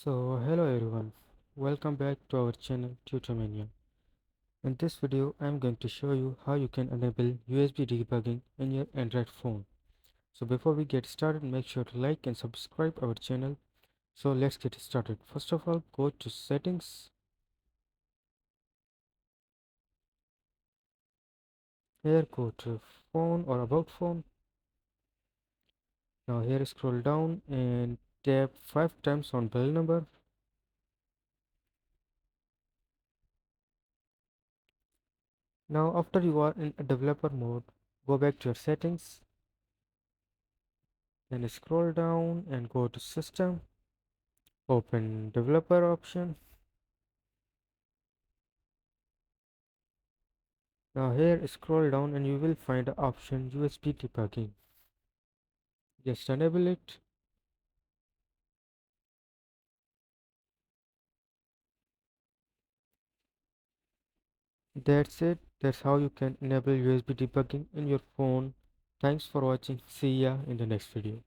Hello everyone, welcome back to our channel Tutormania. In this video, I am going to show you how you can enable USB debugging in your Android phone. So before we get started, make sure to like and subscribe our channel. So let's get started. First of all, go to settings. Here go to phone or about phone. Now here scroll down and tap 5 times on bell number. Now after you are in a developer mode, go back to your settings. Then scroll down and go to system. Open developer option. Now here scroll down and you will find the option USB debugging. Just enable it. That's it. That's how you can enable USB debugging in your phone. Thanks for watching. See ya in the next video.